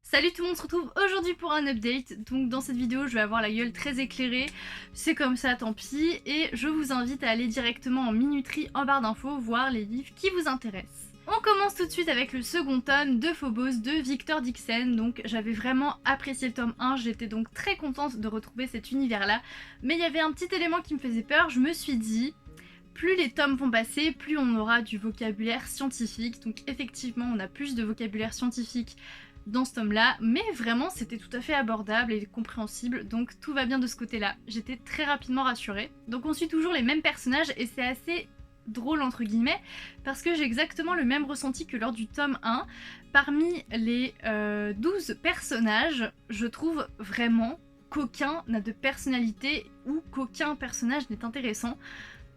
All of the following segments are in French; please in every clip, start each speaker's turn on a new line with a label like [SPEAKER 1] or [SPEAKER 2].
[SPEAKER 1] Salut tout le monde, on se retrouve aujourd'hui pour un update. Donc dans cette vidéo je vais avoir la gueule très éclairée, c'est comme ça tant pis, et je vous invite à aller directement en minuterie en barre d'infos voir les livres qui vous intéressent. On commence tout de suite avec le second tome de Phobos de Victor Dixon. Donc j'avais vraiment apprécié le tome 1, j'étais donc très contente de retrouver cet univers là, mais il y avait un petit élément qui me faisait peur. Je me suis dit, plus les tomes vont passer, plus on aura du vocabulaire scientifique. Donc effectivement on a plus de vocabulaire scientifique dans ce tome-là, mais vraiment c'était tout à fait abordable et compréhensible, donc tout va bien de ce côté-là. J'étais très rapidement rassurée. Donc on suit toujours les mêmes personnages et c'est assez drôle entre guillemets, parce que j'ai exactement le même ressenti que lors du tome 1. Parmi les 12 personnages, je trouve vraiment qu'aucun n'a de personnalité ou qu'aucun personnage n'est intéressant.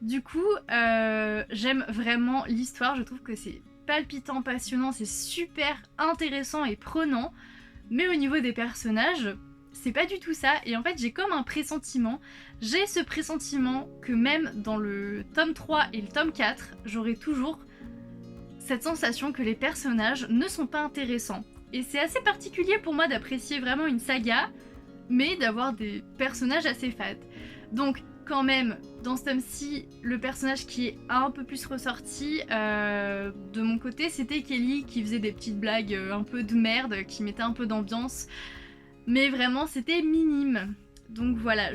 [SPEAKER 1] Du coup, j'aime vraiment l'histoire, je trouve que c'est palpitant, passionnant, c'est super intéressant et prenant, mais au niveau des personnages, c'est pas du tout ça, et en fait j'ai comme un pressentiment, j'ai ce pressentiment que même dans le tome 3 et le tome 4, j'aurai toujours cette sensation que les personnages ne sont pas intéressants. Et c'est assez particulier pour moi d'apprécier vraiment une saga, mais d'avoir des personnages assez fades. Donc quand même, dans ce tome-ci, le personnage qui est un peu plus ressorti de mon côté, c'était Kelly, qui faisait des petites blagues un peu de merde, qui mettait un peu d'ambiance, mais vraiment c'était minime. Donc voilà,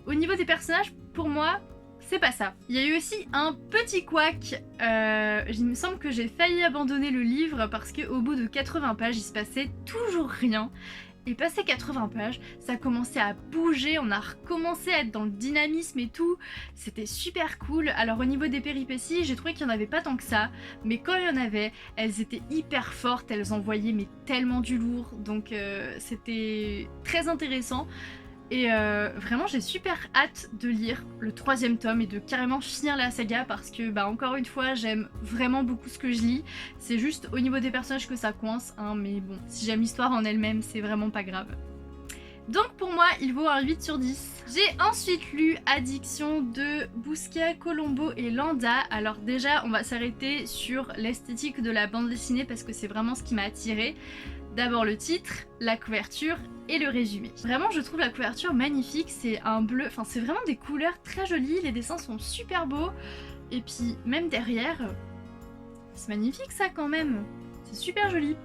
[SPEAKER 1] au niveau des personnages, pour moi, c'est pas ça. Il y a eu aussi un petit couac, il me semble que j'ai failli abandonner le livre parce qu'au bout de 80 pages, il se passait toujours rien. Et passé 80 pages, ça commençait à bouger, on a recommencé à être dans le dynamisme et tout, c'était super cool. Alors au niveau des péripéties, j'ai trouvé qu'il n'y en avait pas tant que ça, mais quand il y en avait, elles étaient hyper fortes, elles envoyaient mais tellement du lourd, donc c'était très intéressant. Et vraiment j'ai super hâte de lire le 3e tome et de carrément finir la saga parce que bah encore une fois j'aime vraiment beaucoup ce que je lis. C'est juste au niveau des personnages que ça coince, hein, mais bon, si j'aime l'histoire en elle-même c'est vraiment pas grave. Donc pour moi il vaut un 8 sur 10. J'ai ensuite lu Addiction de Bousquet, Colombo et Landa. Alors déjà on va s'arrêter sur l'esthétique de la bande dessinée parce que c'est vraiment ce qui m'a attirée. D'abord le titre, la couverture et le résumé. Vraiment je trouve la couverture magnifique, c'est un bleu, enfin c'est vraiment des couleurs très jolies, les dessins sont super beaux, et puis même derrière, c'est magnifique ça quand même, c'est super joli.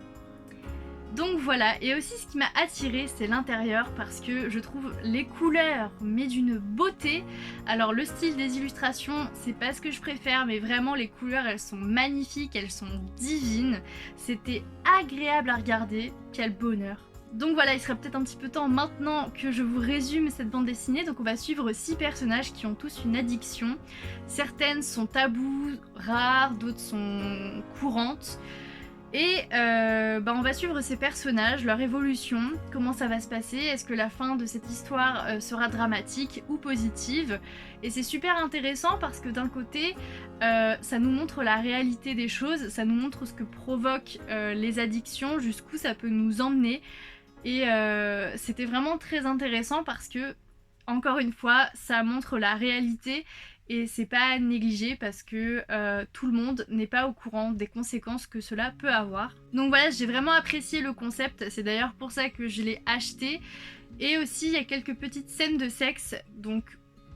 [SPEAKER 1] Donc voilà, et aussi ce qui m'a attirée c'est l'intérieur parce que je trouve les couleurs mais d'une beauté. Alors le style des illustrations c'est pas ce que je préfère, mais vraiment les couleurs elles sont magnifiques, elles sont divines. C'était agréable à regarder, quel bonheur. Donc voilà, il serait peut-être un petit peu temps maintenant que je vous résume cette bande dessinée. Donc on va suivre 6 personnages qui ont tous une addiction. Certaines sont tabous, rares, d'autres sont courantes. Et on va suivre ces personnages, leur évolution, comment ça va se passer, est-ce que la fin de cette histoire sera dramatique ou positive. Et c'est super intéressant parce que d'un côté, ça nous montre la réalité des choses, ça nous montre ce que provoquent les addictions, jusqu'où ça peut nous emmener. Et c'était vraiment très intéressant parce que, encore une fois, ça montre la réalité. Et c'est pas à négliger parce que tout le monde n'est pas au courant des conséquences que cela peut avoir. Donc voilà, j'ai vraiment apprécié le concept, c'est d'ailleurs pour ça que je l'ai acheté. Et aussi il y a quelques petites scènes de sexe, donc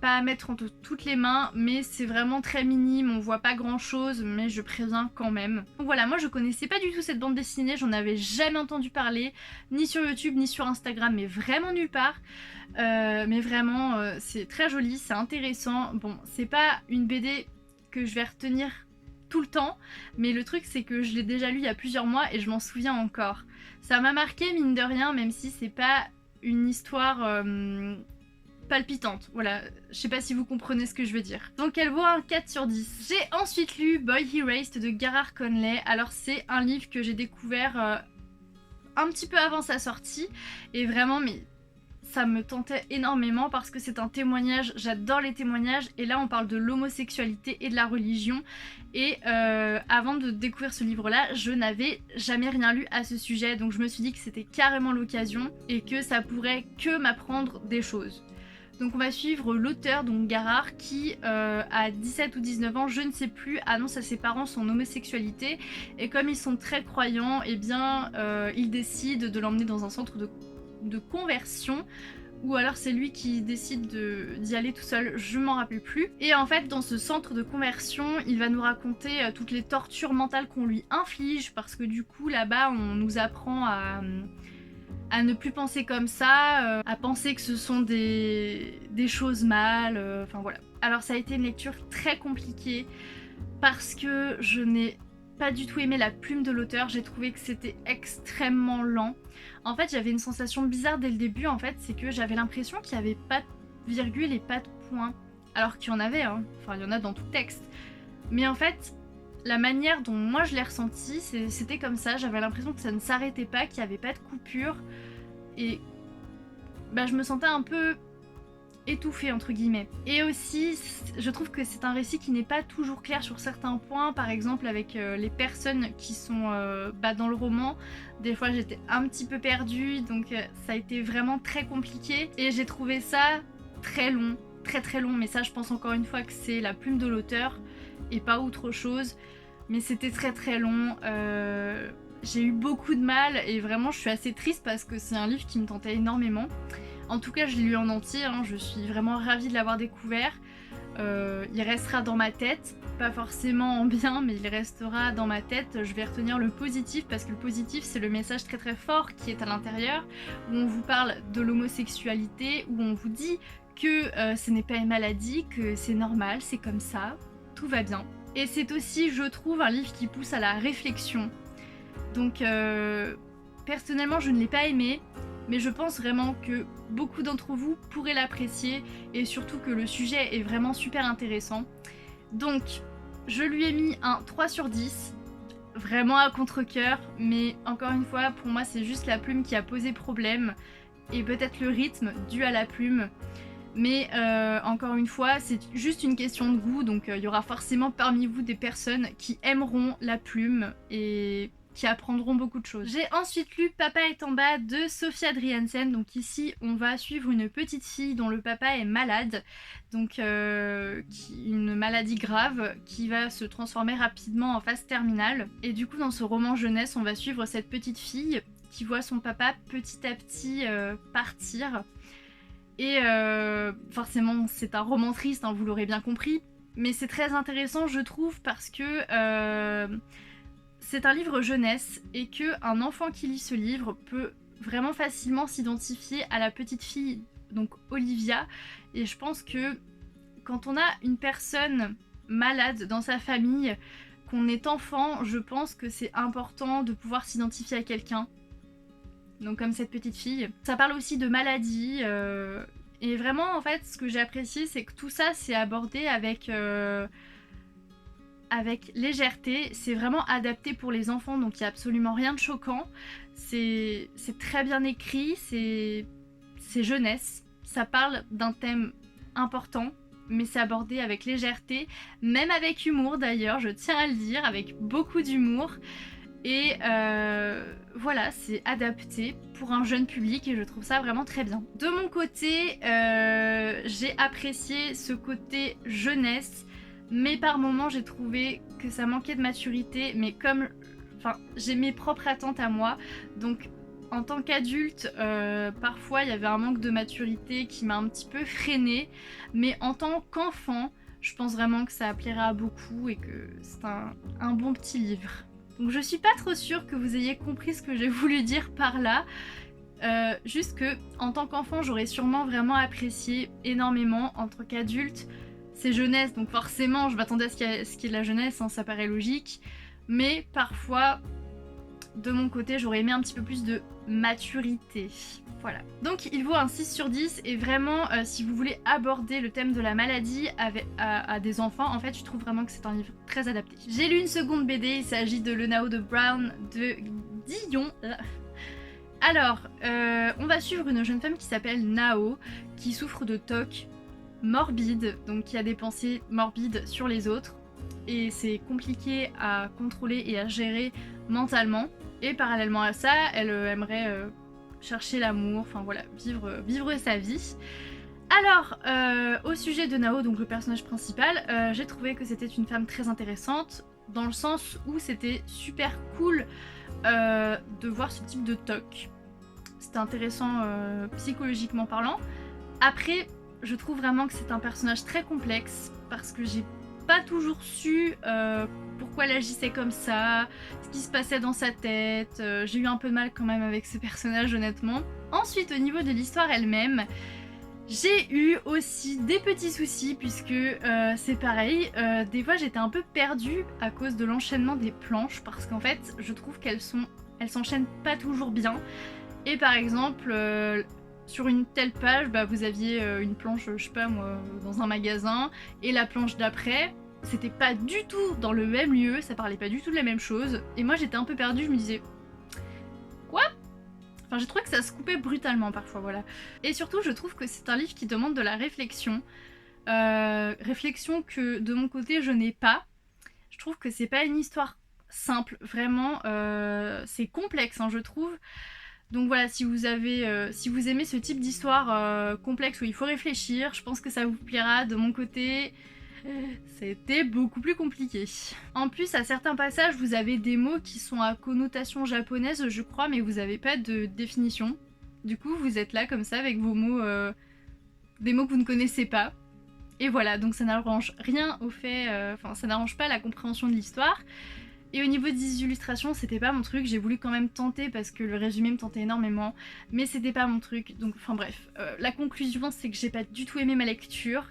[SPEAKER 1] pas à mettre entre toutes les mains, mais c'est vraiment très minime, on voit pas grand chose, mais je préviens quand même. Donc voilà, moi je connaissais pas du tout cette bande dessinée, j'en avais jamais entendu parler, ni sur YouTube, ni sur Instagram, mais vraiment nulle part. Mais vraiment, c'est très joli, c'est intéressant. Bon, c'est pas une BD que je vais retenir tout le temps, mais le truc c'est que je l'ai déjà lu il y a plusieurs mois et je m'en souviens encore. Ça m'a marqué mine de rien, même si c'est pas une histoire palpitante, voilà, je sais pas si vous comprenez ce que je veux dire. Donc elle vaut un 4 sur 10. J'ai ensuite lu Boy Erased de Gerard Conley. Alors c'est un livre que j'ai découvert un petit peu avant sa sortie, et vraiment mais ça me tentait énormément parce que c'est un témoignage, j'adore les témoignages, et là on parle de l'homosexualité et de la religion, et avant de découvrir ce livre-là, je n'avais jamais rien lu à ce sujet, donc je me suis dit que c'était carrément l'occasion et que ça pourrait que m'apprendre des choses. Donc on va suivre l'auteur, donc Garard, qui à 17 ou 19 ans, je ne sais plus, annonce à ses parents son homosexualité. Et comme ils sont très croyants, eh bien ils décident de l'emmener dans un centre de conversion. Ou alors c'est lui qui décide d'y aller tout seul, je m'en rappelle plus. Et en fait dans ce centre de conversion, il va nous raconter toutes les tortures mentales qu'on lui inflige, parce que du coup là-bas on nous apprend à ne plus penser comme ça, à penser que ce sont des choses mal, enfin voilà. Alors ça a été une lecture très compliquée parce que je n'ai pas du tout aimé la plume de l'auteur, j'ai trouvé que c'était extrêmement lent. En fait j'avais une sensation bizarre dès le début, en fait c'est que j'avais l'impression qu'il n'y avait pas de virgule et pas de point, alors qu'il y en avait, hein. Enfin il y en a dans tout texte. Mais en fait la manière dont moi je l'ai ressenti, c'était comme ça, j'avais l'impression que ça ne s'arrêtait pas, qu'il n'y avait pas de coupure, et bah, je me sentais un peu étouffée entre guillemets. Et aussi, je trouve que c'est un récit qui n'est pas toujours clair sur certains points, par exemple avec les personnes qui sont dans le roman, des fois j'étais un petit peu perdue, donc ça a été vraiment très compliqué, et j'ai trouvé ça très long, très long, mais ça je pense encore une fois que c'est la plume de l'auteur, et pas autre chose, mais c'était très long, j'ai eu beaucoup de mal et vraiment je suis assez triste parce que c'est un livre qui me tentait énormément. En tout cas je l'ai lu en entier, hein, je suis vraiment ravie de l'avoir découvert, il restera dans ma tête, pas forcément en bien mais il restera dans ma tête, je vais retenir le positif parce que le positif c'est le message très fort qui est à l'intérieur, où on vous parle de l'homosexualité, où on vous dit que ce n'est pas une maladie, que c'est normal, c'est comme ça, tout va bien. Et c'est aussi, je trouve, un livre qui pousse à la réflexion. Donc personnellement je ne l'ai pas aimé, mais je pense vraiment que beaucoup d'entre vous pourraient l'apprécier, et surtout que le sujet est vraiment super intéressant. Donc je lui ai mis un 3 sur 10, vraiment à contre-cœur, mais encore une fois pour moi c'est juste la plume qui a posé problème, et peut-être le rythme dû à la plume. Mais encore une fois, c'est juste une question de goût, donc il y aura forcément parmi vous des personnes qui aimeront la plume et qui apprendront beaucoup de choses. J'ai ensuite lu Papa est en bas de Sophie Adriaansen, donc ici on va suivre une petite fille dont le papa est malade, donc une maladie grave qui va se transformer rapidement en phase terminale. Et du coup dans ce roman jeunesse, on va suivre cette petite fille qui voit son papa petit à petit partir. Et forcément c'est un roman triste, hein, vous l'aurez bien compris, mais c'est très intéressant je trouve parce que c'est un livre jeunesse et qu'un enfant qui lit ce livre peut vraiment facilement s'identifier à la petite fille, donc Olivia. Et je pense que quand on a une personne malade dans sa famille, qu'on est enfant, je pense que c'est important de pouvoir s'identifier à quelqu'un. Donc comme cette petite fille. Ça parle aussi de maladie, et vraiment en fait ce que j'ai apprécié c'est que tout ça c'est abordé avec légèreté, c'est vraiment adapté pour les enfants, donc il n'y a absolument rien de choquant, c'est très bien écrit, c'est jeunesse, ça parle d'un thème important, mais c'est abordé avec légèreté, même avec humour d'ailleurs, je tiens à le dire, avec beaucoup d'humour. Et voilà, c'est adapté pour un jeune public et je trouve ça vraiment très bien. De mon côté, j'ai apprécié ce côté jeunesse, mais par moments j'ai trouvé que ça manquait de maturité, mais comme... Enfin, j'ai mes propres attentes à moi, donc en tant qu'adulte, parfois il y avait un manque de maturité qui m'a un petit peu freinée, mais en tant qu'enfant, je pense vraiment que ça plaira à beaucoup et que c'est un bon petit livre. Donc je suis pas trop sûre que vous ayez compris ce que j'ai voulu dire par là. Juste que en tant qu'enfant j'aurais sûrement vraiment apprécié énormément. En tant qu'adulte c'est jeunesse, donc forcément je m'attendais à ce qu'il y ait de la jeunesse, hein, ça paraît logique. Mais parfois de mon côté j'aurais aimé un petit peu plus de maturité. Voilà. Donc il vaut un 6 sur 10 et vraiment si vous voulez aborder le thème de la maladie à des enfants, en fait je trouve vraiment que c'est un livre très adapté. J'ai lu une seconde BD, il s'agit de Le Nao de Brown de Dion. Alors, on va suivre une jeune femme qui s'appelle Nao, qui souffre de TOC morbide, donc qui a des pensées morbides sur les autres, et c'est compliqué à contrôler et à gérer mentalement. Et parallèlement à ça, elle aimerait chercher l'amour, enfin voilà, vivre sa vie. Alors, au sujet de Nao, donc le personnage principal, j'ai trouvé que c'était une femme très intéressante, dans le sens où c'était super cool de voir ce type de toc. C'était intéressant psychologiquement parlant. Après, je trouve vraiment que c'est un personnage très complexe, parce que j'ai pas toujours su pourquoi elle agissait comme ça, ce qui se passait dans sa tête. J'ai eu un peu de mal quand même avec ce personnage, honnêtement. Ensuite, au niveau de l'histoire elle-même, j'ai eu aussi des petits soucis puisque c'est pareil, des fois j'étais un peu perdue à cause de l'enchaînement des planches parce qu'en fait je trouve qu'elles s'enchaînent pas toujours bien. Et par exemple, sur une telle page, bah, vous aviez une planche, je sais pas moi, dans un magasin, et la planche d'après, c'était pas du tout dans le même lieu, ça parlait pas du tout de la même chose, et moi j'étais un peu perdue, je me disais quoi? Enfin, j'ai trouvé que ça se coupait brutalement parfois, voilà. Et surtout, je trouve que c'est un livre qui demande de la réflexion. Réflexion que de mon côté, je n'ai pas. Je trouve que c'est pas une histoire simple, vraiment. C'est complexe, hein, je trouve. Donc voilà, si vous aimez ce type d'histoire complexe où il faut réfléchir, je pense que ça vous plaira. De mon côté, c'était beaucoup plus compliqué. En plus, à certains passages, vous avez des mots qui sont à connotation japonaise, je crois, mais vous n'avez pas de définition. Du coup, vous êtes là comme ça avec vos mots, des mots que vous ne connaissez pas. Et voilà, donc ça n'arrange rien au fait, enfin ça n'arrange pas la compréhension de l'histoire. Et au niveau des illustrations, c'était pas mon truc, j'ai voulu quand même tenter parce que le résumé me tentait énormément, mais c'était pas mon truc, donc enfin bref. La conclusion, c'est que j'ai pas du tout aimé ma lecture.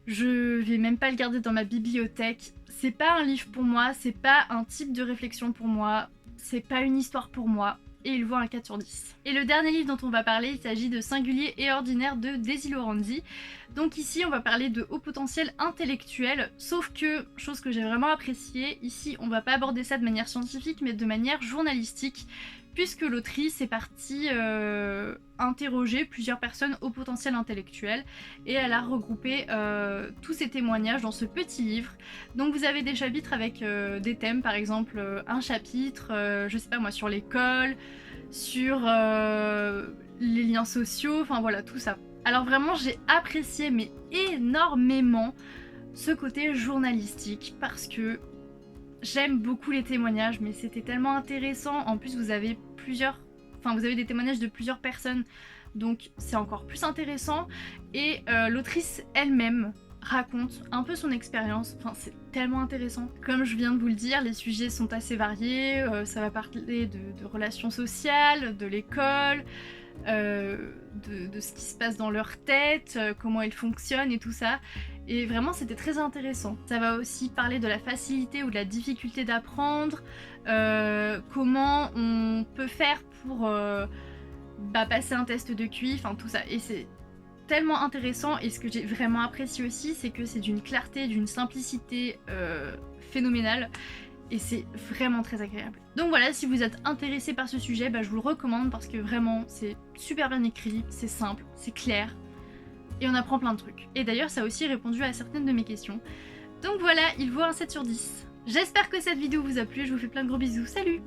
[SPEAKER 1] Je vais même pas le garder dans ma bibliothèque. C'est pas un livre pour moi, c'est pas un type de réflexion pour moi, c'est pas une histoire pour moi. Et il vaut un 4 sur 10. Et le dernier livre dont on va parler, il s'agit de Singulier et Ordinaire de Daisy Lorandi. Donc ici, on va parler de haut potentiel intellectuel, sauf que, chose que j'ai vraiment appréciée, ici, on va pas aborder ça de manière scientifique, mais de manière journalistique, puisque l'autrice est partie interroger plusieurs personnes au potentiel intellectuel, et elle a regroupé tous ces témoignages dans ce petit livre. Donc vous avez des chapitres avec des thèmes, par exemple un chapitre, je sais pas moi, sur l'école, sur les liens sociaux, enfin voilà, tout ça. Alors vraiment, j'ai apprécié, mais énormément, ce côté journalistique, parce que j'aime beaucoup les témoignages, mais c'était tellement intéressant. En plus, vous avez des témoignages de plusieurs personnes, donc c'est encore plus intéressant. Et l'autrice elle-même raconte un peu son expérience. Enfin, c'est tellement intéressant. Comme je viens de vous le dire, les sujets sont assez variés. Ça va parler de relations sociales, de l'école, de ce qui se passe dans leur tête, comment elles fonctionnent et tout ça. Et vraiment, c'était très intéressant. Ça va aussi parler de la facilité ou de la difficulté d'apprendre, comment on peut faire pour passer un test de QI, enfin tout ça. Et c'est tellement intéressant, et ce que j'ai vraiment apprécié aussi, c'est que c'est d'une clarté, d'une simplicité phénoménale. Et c'est vraiment très agréable. Donc voilà, si vous êtes intéressé par ce sujet, je vous le recommande parce que vraiment, c'est super bien écrit, c'est simple, c'est clair, et on apprend plein de trucs. Et d'ailleurs, ça a aussi répondu à certaines de mes questions. Donc voilà, il vaut un 7 sur 10. J'espère que cette vidéo vous a plu, je vous fais plein de gros bisous, salut!